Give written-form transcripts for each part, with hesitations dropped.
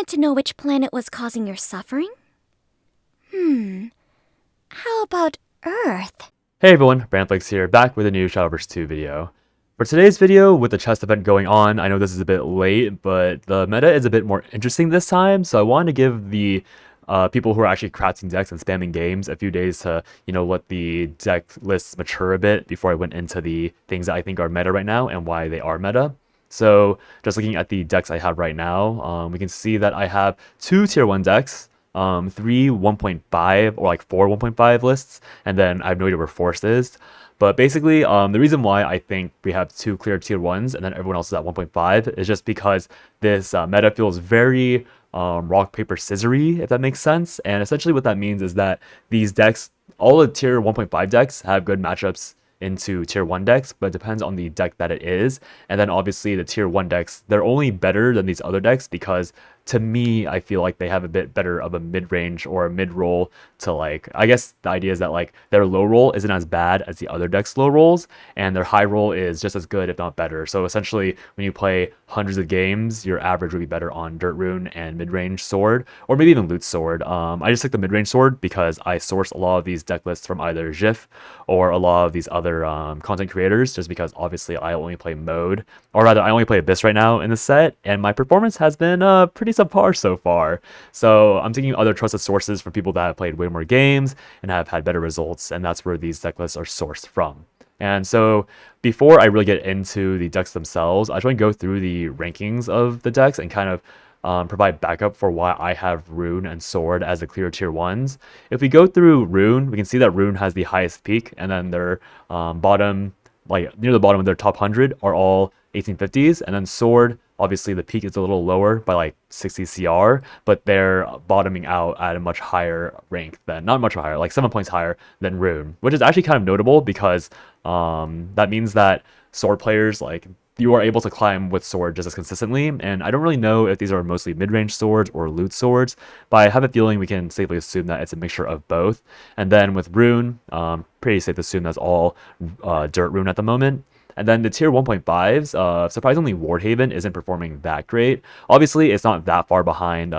want to know which planet was causing your suffering? How about Earth? Hey everyone, Brandflix here, back with a new Shadowverse 2 video. For today's video, with the chest event going on, I know this is a bit late, but the meta is a bit more interesting this time, so I wanted to give the people who are actually crafting decks and spamming games a few days to, let the deck lists mature a bit before I went into the things that I think are meta right now and why they are meta. So, just looking at the decks I have right now, we can see that I have 2 tier 1 decks, 3 1.5 or like 4 1.5 lists, and then I have no idea where Force is. But basically, the reason why I think we have 2 clear tier 1s and then everyone else is at 1.5 is just because this meta feels very rock, paper, scissory, if that makes sense. And essentially what that means is that these decks, all the tier 1.5 decks have good matchups into tier 1 decks, but it depends on the deck that it is. And then obviously the tier 1 decks, they're only better than these other decks because to me, I feel like they have a bit better of a mid-range or a mid-roll to like, I guess the idea is that like their low roll isn't as bad as the other deck's low rolls, and their high roll is just as good, if not better. So essentially, when you play hundreds of games, your average would be better on Dirt Rune and mid-range sword, or maybe even loot sword. I just took the mid-range sword because I sourced a lot of these deck lists from either GIF or a lot of these other content creators, just because obviously I only play mode, or rather I only play Abyss right now in the set, and my performance has been pretty subpar so far. So I'm taking other trusted sources from people that have played way more games and have had better results, and that's where these deck lists are sourced from. And so before I really get into the decks themselves, I just want to go through the rankings of the decks and kind of provide backup for why I have Rune and Sword as the clear tier 1s. If we go through Rune, we can see that Rune has the highest peak, and then their bottom, like near the bottom of their top 100 are all 1850s, and then Sword, obviously the peak is a little lower by like 60 CR, but they're bottoming out at a much higher rank than, not much higher, like 7 points higher than Rune, which is actually kind of notable because that means that Sword players, like, you are able to climb with Sword just as consistently, and I don't really know if these are mostly mid-range swords or loot swords, but I have a feeling we can safely assume that it's a mixture of both. And then with Rune, pretty safe to assume that's all Dirt Rune at the moment. And then the tier 1.5s, surprisingly, Wardhaven isn't performing that great. Obviously, it's not that far behind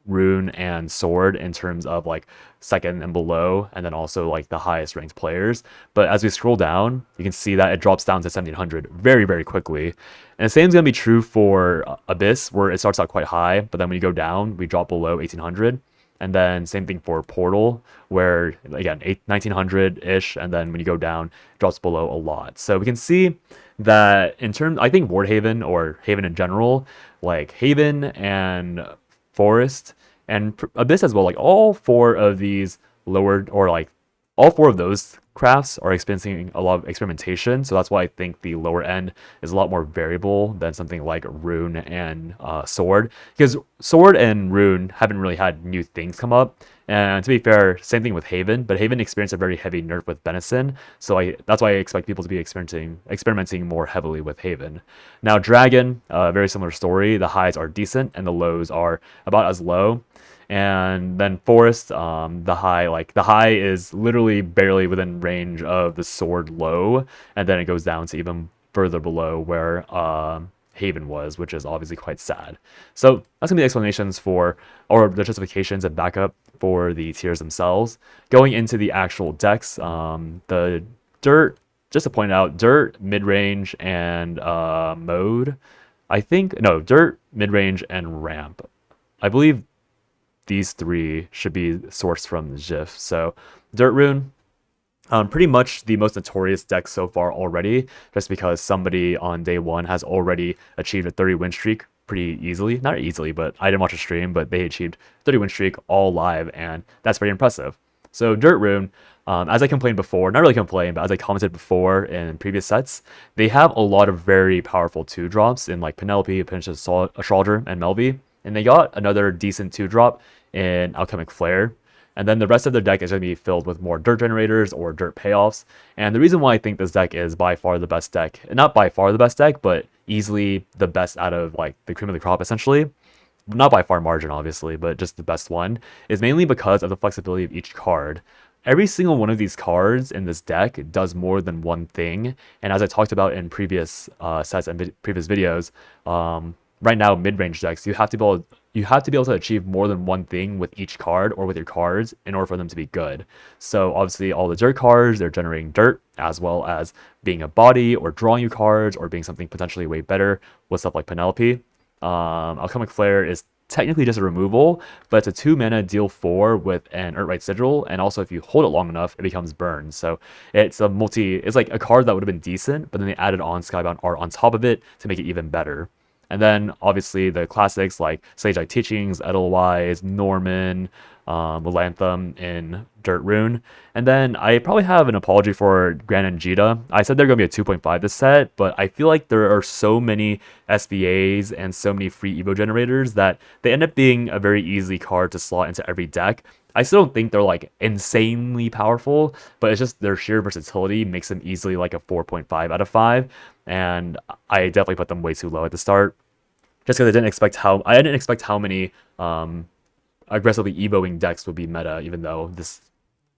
Rune and Sword in terms of like second and below, and then also like the highest ranked players. But as we scroll down, you can see that it drops down to 1700 very, very quickly. And the same is going to be true for Abyss, where it starts out quite high, but then when you go down, we drop below 1800. And then same thing for Portal, where again 1900-ish, and then when you go down, it drops below a lot. So we can see that in terms, I think Wardhaven or Haven in general, like Haven and Forest and Abyss as well, like all 4 of these lowered, or like all 4 of those crafts are experiencing a lot of experimentation, so that's why I think the lower end is a lot more variable than something like Rune and Sword, because Sword and Rune haven't really had new things come up. And to be fair, same thing with Haven, but Haven experienced a very heavy nerf with Benison, so that's why I expect people to be experimenting more heavily with Haven. Now Dragon, very similar story. The highs are decent and the lows are about as low. And then Forest, the high is literally barely within range of the Sword low, and then it goes down to even further below where Haven was, which is obviously quite sad. So that's gonna be the explanations for, or the justifications and backup for the tiers themselves. Going into the actual decks, the Dirt, just to point out, Dirt, mid-range, and Mode, Dirt, mid-range, and Ramp. I believe these 3 should be sourced from GIF. So Dirt Rune, pretty much the most notorious deck so far already, just because somebody on day 1 has already achieved a 30 win streak pretty easily. Not easily, but I didn't watch a stream, but they achieved 30 win streak all live, and that's very impressive. So Dirt Rune, as I complained before, not really complained, but as I commented before in previous sets, they have a lot of very powerful 2-drops in like Penelope, Pinch's Astrologer, and Melvi. And they got another decent 2-drop in Alchemic Flare. And then the rest of their deck is going to be filled with more dirt generators or dirt payoffs. And the reason why I think this deck is by far the best deck, not by far the best deck, but easily the best out of like the cream of the crop essentially, not by far margin obviously, but just the best one, is mainly because of the flexibility of each card. Every single one of these cards in this deck does more than one thing. And as I talked about in previous sets and previous videos, right now mid-range decks, you have to be able to achieve more than one thing with each card or with your cards in order for them to be good. So obviously all the dirt cards, they're generating dirt, as well as being a body or drawing you cards or being something potentially way better with stuff like Penelope. Alchemic Flare is technically just a removal, but it's a 2 mana deal 4 with an Earthright Sigil, and also if you hold it long enough, it becomes burn. So it's it's like a card that would have been decent, but then they added on Skybound art on top of it to make it even better. And then obviously the classics like Sage Eye Teachings, Edelweiss, Norman, Melanthum in Dirt Rune. And then I probably have an apology for Gran and Jita. I said they're going to be a 2.5 this set, but I feel like there are so many SBAs and so many free Evo generators that they end up being a very easy card to slot into every deck. I still don't think they're like insanely powerful, but it's just their sheer versatility makes them easily like a 4.5 out of 5. And I definitely put them way too low at the start, just because I didn't expect how many aggressively evoing decks would be meta, even though this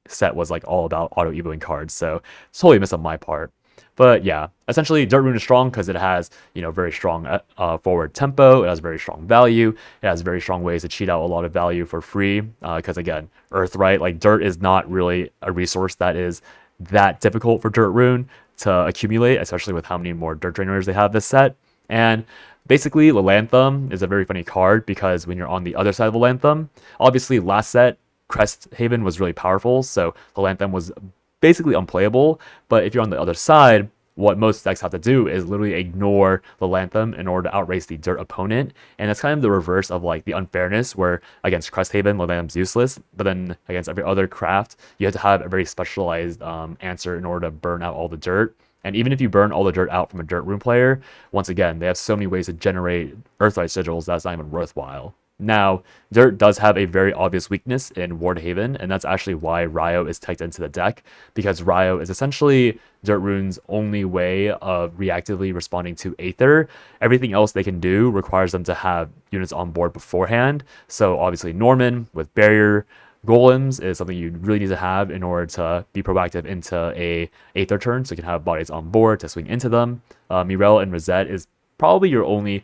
set was like all about auto evoing cards. So it's totally a miss on my part. But yeah, essentially Dirt Rune is strong because it has, very strong forward tempo. It has very strong value. It has very strong ways to cheat out a lot of value for free. Because again, Earthright, like Dirt is not really a resource that is that difficult for Dirt Rune to accumulate, especially with how many more Dirt Drainers they have this set. And basically, Lelanthum is a very funny card because when you're on the other side of Lelanthum, obviously last set, Crest Haven was really powerful, so Lelanthum was basically unplayable. But if you're on the other side, what most decks have to do is literally ignore Lelanthum in order to outrace the dirt opponent. And that's kind of the reverse of like the unfairness where against Cresthaven, Levantham's useless, but then against every other craft, you have to have a very specialized answer in order to burn out all the dirt. And even if you burn all the dirt out from a Dirt Rune player, once again, they have so many ways to generate Earthlight Sigils that's not even worthwhile. Now, Dirt does have a very obvious weakness in Wardhaven, and that's actually why Ryo is teched into the deck, because Ryo is essentially Dirt Rune's only way of reactively responding to Aether. Everything else they can do requires them to have units on board beforehand. So obviously Norman with Barrier, Golems is something you really need to have in order to be proactive into a Aether turn, so you can have bodies on board to swing into them. Mirel and Rosette is probably your only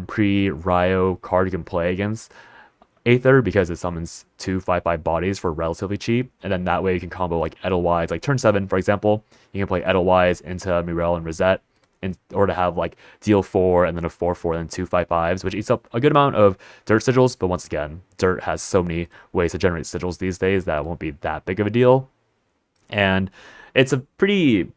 pre-Ryo card you can play against Aether because it summons 2 5/5 bodies for relatively cheap, and then that way you can combo like Edelweiss, like turn 7 for example, you can play Edelweiss into Mirel and Rosette in order to have like deal 4 and then a 4/4 and 2 5/5s, which eats up a good amount of dirt sigils. But once again, dirt has so many ways to generate sigils these days that it won't be that big of a deal. And it's a pretty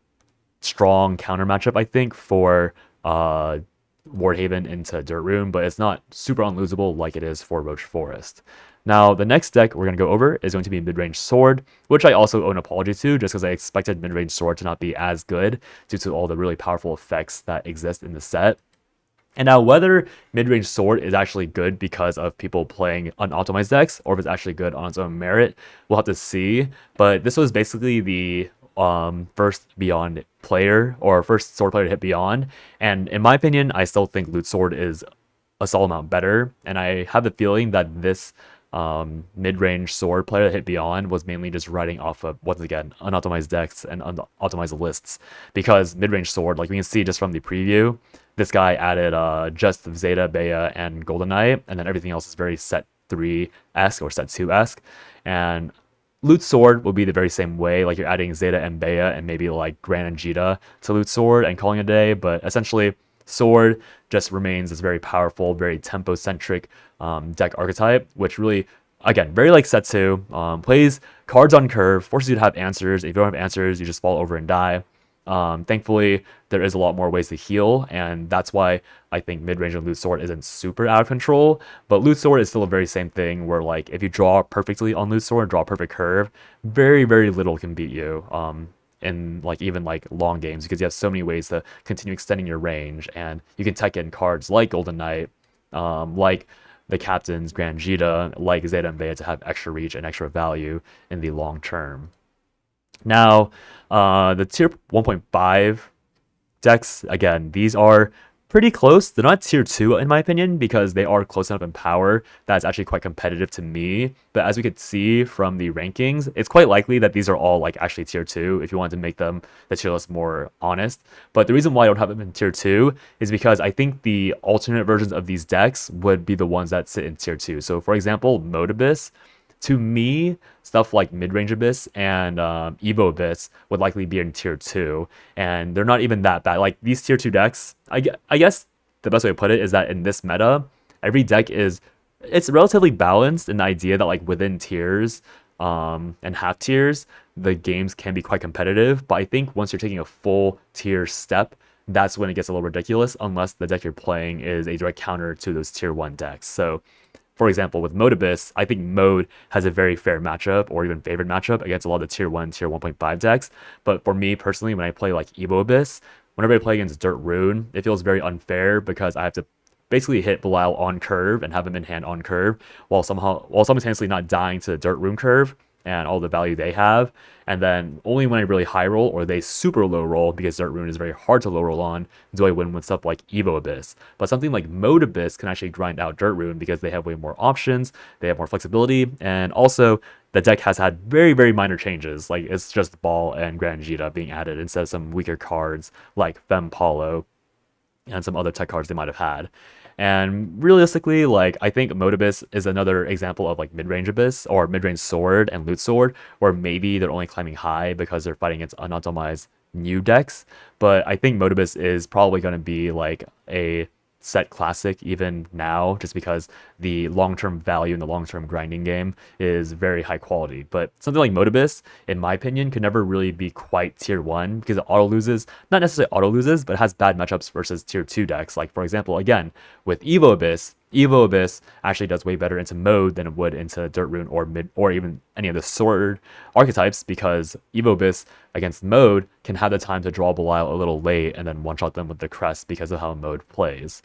strong counter matchup, I think, for Wardhaven into Dirt Rune, but it's not super unlosable like it is for Roach Forest. Now, the next deck we're going to go over is going to be Midrange Sword, which I also owe an apology to, just because I expected Midrange Sword to not be as good due to all the really powerful effects that exist in the set. And now, whether Midrange Sword is actually good because of people playing unoptimized decks, or if it's actually good on its own merit, we'll have to see. But this was basically the first Beyond player, or first Sword player to hit Beyond. And in my opinion, I still think Loot Sword is a solid amount better. And I have the feeling that this mid-range sword player that hit Beyond was mainly just riding off of, once again, unoptimized decks and unoptimized lists. Because mid-range sword, like we can see just from the preview, this guy added just Zeta, Bea, and Golden Knight, and then everything else is very set 3-esque or set 2-esque. And Loot Sword will be the very same way, like you're adding Zeta and Bea and maybe like Gran and Jita to Loot Sword and calling it a day, but essentially Sword just remains this very powerful, very tempo-centric deck archetype, which really, again, very like set 2, plays cards on curve, forces you to have answers. If you don't have answers, you just fall over and die. Thankfully, there is a lot more ways to heal, and that's why I think mid-range of Loot Sword isn't super out of control, but Loot Sword is still a very same thing where like if you draw perfectly on Loot Sword, draw a perfect curve, very, very little can beat you. In like even like long games, because you have so many ways to continue extending your range, and you can tech in cards like Golden Knight, like the captains Gran Jita, like Zeta and Bea to have extra reach and extra value in the long term. Now, the tier 1.5 decks, again, these are pretty close. They're not tier 2 in my opinion because they are close enough in power that's actually quite competitive to me. But as we could see from the rankings, it's quite likely that these are all like actually tier 2 if you want to make them the tier list more honest. But the reason why I don't have them in tier 2 is because I think the alternate versions of these decks would be the ones that sit in tier 2. So for example, Mode Abyss, to me, stuff like Mid-Range Abyss and Evo Abyss would likely be in tier 2, and they're not even that bad. Like, these tier 2 decks, I guess the best way to put it is that in this meta, every deck it's relatively balanced in the idea that, like, within tiers and half tiers, the games can be quite competitive, but I think once you're taking a full tier step, that's when it gets a little ridiculous, unless the deck you're playing is a direct counter to those tier 1 decks. So for example, with Mode Abyss, I think Mode has a very fair matchup or even favored matchup against a lot of the tier 1, tier 1.5 decks. But for me personally, when I play like Evo Abyss, whenever I play against Dirt Rune, it feels very unfair because I have to basically hit Belial on curve and have him in hand on curve while simultaneously not dying to the Dirt Rune curve and all the value they have. And then only when I really high roll or they super low roll, because Dirt Rune is very hard to low roll on, do I win with stuff like Evo Abyss. But something like Mode Abyss can actually grind out Dirt Rune because they have way more options, they have more flexibility, and also the deck has had very, very minor changes. Like, it's just Ball and Grand Vegeta being added instead of some weaker cards like Fem Paulo and some other tech cards they might have had. And realistically, like, I think Mode Abyss is another example of like mid-range Abyss or mid-range Sword and Loot Sword, where maybe they're only climbing high because they're fighting against unoptimized new decks. But I think Mode Abyss is probably going to be like a set classic even now, just because the long-term value in the long-term grinding game is very high quality. But something like Mode Abyss, in my opinion, could never really be quite tier 1 because it auto loses, not necessarily auto loses, but it has bad matchups versus tier 2 decks. Like, for example, again, with Evo Abyss actually does way better into Mode than it would into Dirt Rune or even any of the Sword archetypes, because Evo Abyss against Mode can have the time to draw Belial a little late and then one-shot them with the Crest because of how Mode plays.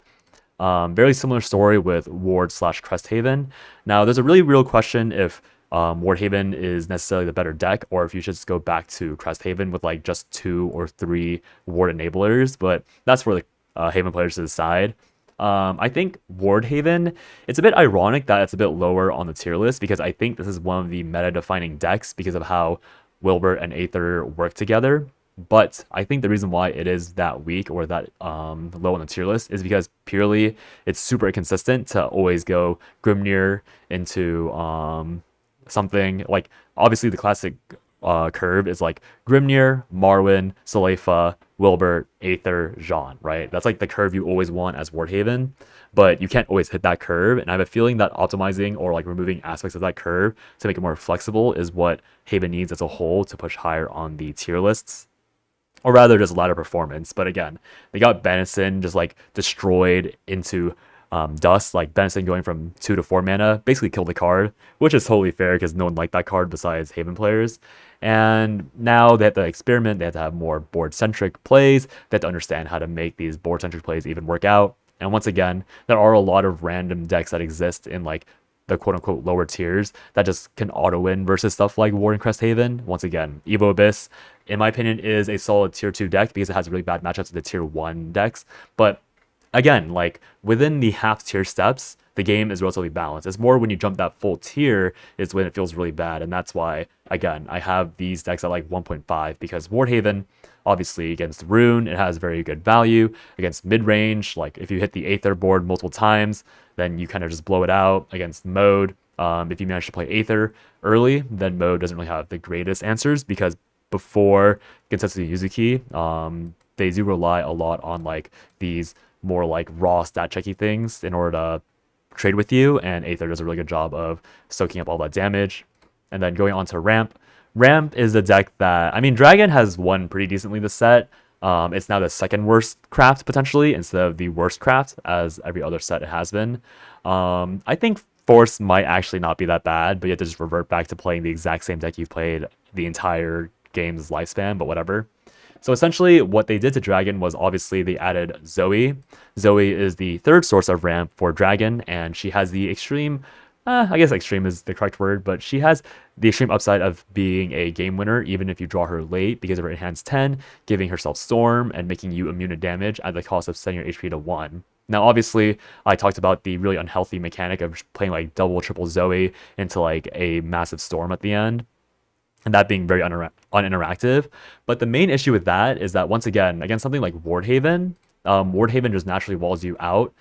Very similar story with Ward/Cresthaven. Now, there's a really real question if Wardhaven is necessarily the better deck, or if you should just go back to Cresthaven with like just 2 or 3 Ward enablers, but that's for the Haven players to decide. I think Wardhaven, it's a bit ironic that it's a bit lower on the tier list because I think this is one of the meta-defining decks because of how Wilbur and Aether work together. But I think the reason why it is that weak or that low on the tier list is because purely it's super inconsistent to always go Grimnir into something like, obviously the classic curve is like Grimnir, Marwyn, Salefa, Wilbur, Aether, Jean, right? That's like the curve you always want as Wardhaven, but you can't always hit that curve. And I have a feeling that optimizing or like removing aspects of that curve to make it more flexible is what Haven needs as a whole to push higher on the tier lists. Or rather, just ladder performance. But again, they got Benison just like destroyed into dust. Like, Benison going from 2 to 4 mana basically killed the card, which is totally fair because no one liked that card besides Haven players. And now they have to experiment. They have to have more board-centric plays. They have to understand how to make these board-centric plays even work out. And once again, there are a lot of random decks that exist in like the quote-unquote lower tiers that just can auto-win versus stuff like Ward and Cresthaven. Once again, Evo Abyss, in my opinion, is a solid tier 2 deck because it has really bad matchups with the tier 1 decks. But again, like, within the half tier steps, the game is relatively balanced. It's more when you jump that full tier is when it feels really bad. And that's why, again, I have these decks at like 1.5 because Wardhaven, obviously against Rune, it has very good value. Against mid-range, like if you hit the Aether board multiple times, then you kind of just blow it out. Against Mode, if you manage to play Aether early, then Mode doesn't really have the greatest answers because before Gensetsu Yuzuki, they do rely a lot on like these more like raw stat checky things in order to trade with you, and Aether does a really good job of soaking up all that damage. And then going on to Ramp. Ramp is a deck that, I mean, Dragon has won pretty decently this set. It's now the second worst craft potentially instead of the worst craft as every other set it has been. I think Force might actually not be that bad, but you have to just revert back to playing the exact same deck you've played the entire game's lifespan, but whatever. So essentially what they did to Dragon was obviously they added Zoe. Zoe is the third source of ramp for Dragon, and she has the extreme I guess extreme is the correct word, but she has the extreme upside of being a game winner even if you draw her late because of her enhanced 10, giving herself Storm and making you immune to damage at the cost of setting your HP to 1. Now, obviously, I talked about the really unhealthy mechanic of playing like double, triple Zoe into like a massive Storm at the end, and that being very uninteractive. But the main issue with that is that, once again, against something like Wardhaven, Wardhaven just naturally walls you out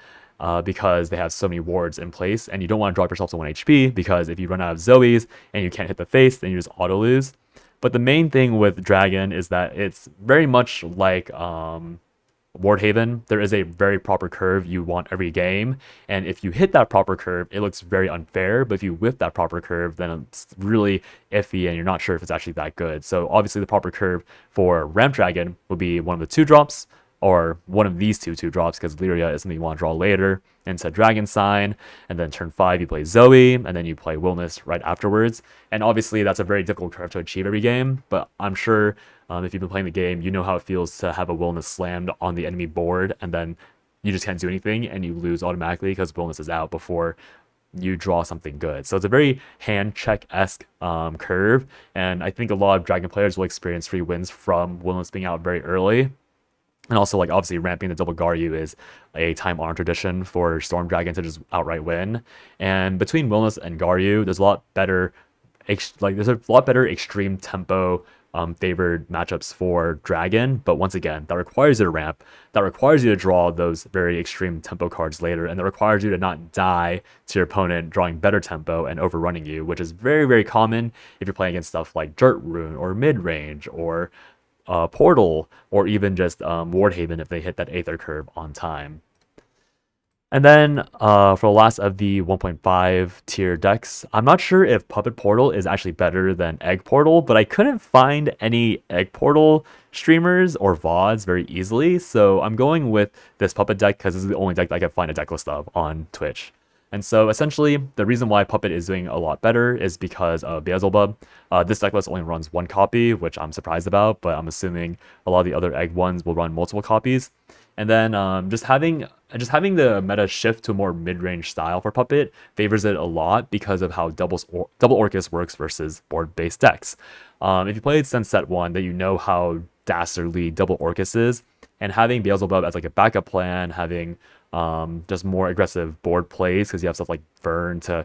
because they have so many wards in place, and you don't want to drop yourself to 1 HP because if you run out of Zoes and you can't hit the face, then you just auto lose. But the main thing with Dragon is that it's very much like Wardhaven. There is a very proper curve you want every game, and if you hit that proper curve, it looks very unfair, but if you whiff that proper curve, then it's really iffy and you're not sure if it's actually that good. So obviously the proper curve for Ramp Dragon would be one of the 2-drops, or one of these two drops, because Lyria is something you want to draw later into Dragon Sign, and then turn 5 you play Zoe, and then you play Willness right afterwards. And obviously that's a very difficult curve to achieve every game, but I'm sure if you've been playing the game, you know how it feels to have a Willness slammed on the enemy board, and then you just can't do anything, and you lose automatically because Willness is out before you draw something good. So it's a very hand check-esque curve, and I think a lot of Dragon players will experience free wins from Willness being out very early. And also, like, obviously ramping the double Garyu is a time-honored tradition for Storm Dragon to just outright win. And between Willness and Garyu, there's a lot better extreme tempo favored matchups for Dragon. But once again, that requires you to ramp, that requires you to draw those very extreme tempo cards later, and that requires you to not die to your opponent drawing better tempo and overrunning you, which is very, very common if you're playing against stuff like Dirt Rune or mid-range or Portal, or even just Wardhaven if they hit that Aether curve on time. And then for the last of the 1.5 tier decks, I'm not sure if Puppet Portal is actually better than Egg Portal, but I couldn't find any Egg Portal streamers or VODs very easily, so I'm going with this Puppet deck because this is the only deck that I can find a deck list of on Twitch. And so essentially, the reason why Puppet is doing a lot better is because of Beelzebub. This decklist only runs 1 copy, which I'm surprised about, but I'm assuming a lot of the other egg ones will run multiple copies. And then just having the meta shift to a more mid-range style for Puppet favors it a lot because of how double Orcus works versus board-based decks. If you played since set 1, then you know how dastardly double Orcus is, and having Beelzebub as like a backup plan, having just more aggressive board plays because you have stuff like Vern to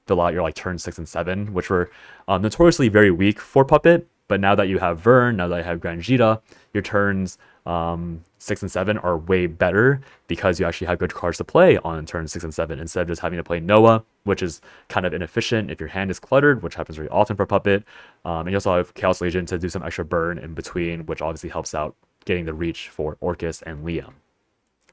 fill out your like turn 6 and 7, which were notoriously very weak for Puppet. But now that you have Vern, now that you have Granjita, your turns 6 and 7 are way better because you actually have good cards to play on turn 6 and 7 instead of just having to play Noah, which is kind of inefficient if your hand is cluttered, which happens very often for Puppet. And you also have Chaos Legion to do some extra burn in between, which obviously helps out getting the reach for Orcus and Liam.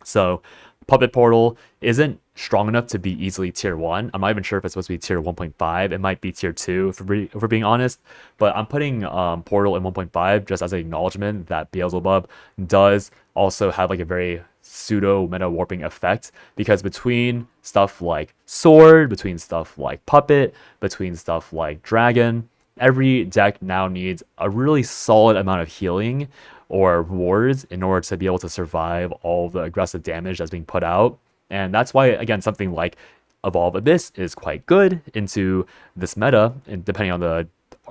So Puppet Portal isn't strong enough to be easily tier 1. I'm not even sure if it's supposed to be tier 1.5. It might be tier 2 if we're being honest. But I'm putting Portal in 1.5 just as an acknowledgement that Beelzebub does also have like a very pseudo meta warping effect, because between stuff like Sword, between stuff like Puppet, between stuff like Dragon, every deck now needs a really solid amount of healing or wards in order to be able to survive all the aggressive damage that's being put out. And that's why, again, something like Evolve Abyss is quite good into this meta, and depending on the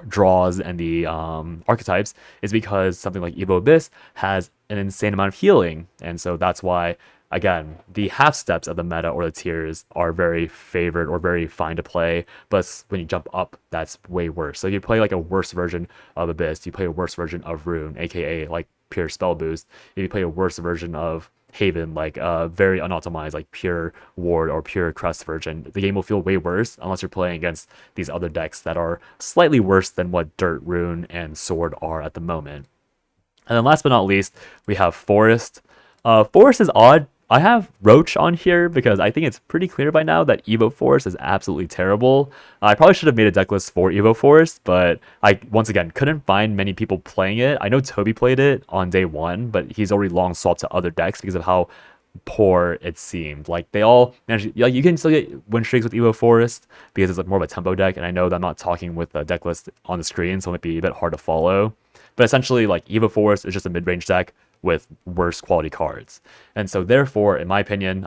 draws and the archetypes, is because something like Evo Abyss has an insane amount of healing. And so that's why, again, the half steps of the meta or the tiers are very favored or very fine to play, but when you jump up, that's way worse. So you play like a worse version of Abyss, you play a worse version of Rune, aka like pure spell boost. If you play a worse version of Haven, like a very unoptimized, like pure ward or pure crest version, the game will feel way worse unless you're playing against these other decks that are slightly worse than what Dirt, Rune, and Sword are at the moment. And then last but not least, we have Forest. Forest is odd. I have Roach on here because I think it's pretty clear by now that Evo Forest is absolutely terrible. I probably should have made a deck list for Evo Forest, but I, once again, couldn't find many people playing it. I know Toby played it on day 1, but he's already long swapped to other decks because of how poor it seemed. Like, they all managed, like, you can still get win streaks with Evo Forest because it's like more of a tempo deck, and I know that I'm not talking with a deck list on the screen, so it might be a bit hard to follow. But essentially, like, Evo Forest is just a mid-range deck with worse quality cards. And so therefore, in my opinion,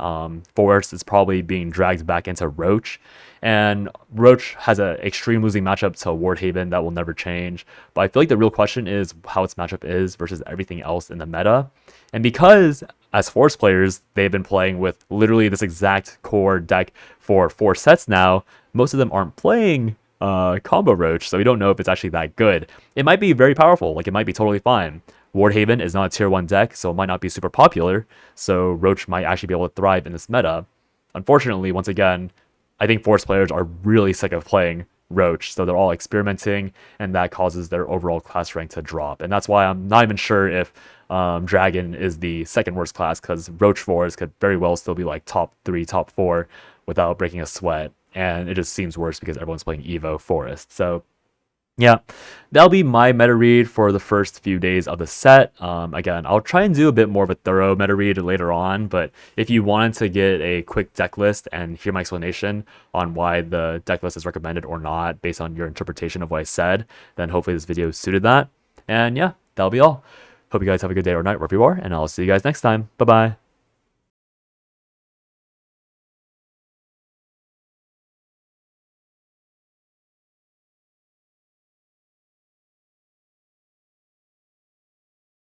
Forest is probably being dragged back into Roach. And Roach has an extreme losing matchup to Wardhaven that will never change. But I feel like the real question is how its matchup is versus everything else in the meta. And because as Force players, they've been playing with literally this exact core deck for 4 sets now, most of them aren't playing Combo Roach, so we don't know if it's actually that good. It might be very powerful, like it might be totally fine. Wardhaven is not a tier 1 deck, so it might not be super popular, so Roach might actually be able to thrive in this meta. Unfortunately, once again, I think Force players are really sick of playing Roach, so they're all experimenting, and that causes their overall class rank to drop. And that's why I'm not even sure if Dragon is the second worst class, because Roach Forest could very well still be like top 3, top 4 without breaking a sweat. And it just seems worse because everyone's playing Evo Forest. So yeah, that'll be my meta read for the first few days of the set. Again, I'll try and do a bit more of a thorough meta read later on, but if you wanted to get a quick deck list and hear my explanation on why the deck list is recommended or not based on your interpretation of what I said, then hopefully this video suited that. And yeah, that'll be all. Hope you guys have a good day or night wherever you are, and I'll see you guys next time. Bye-bye.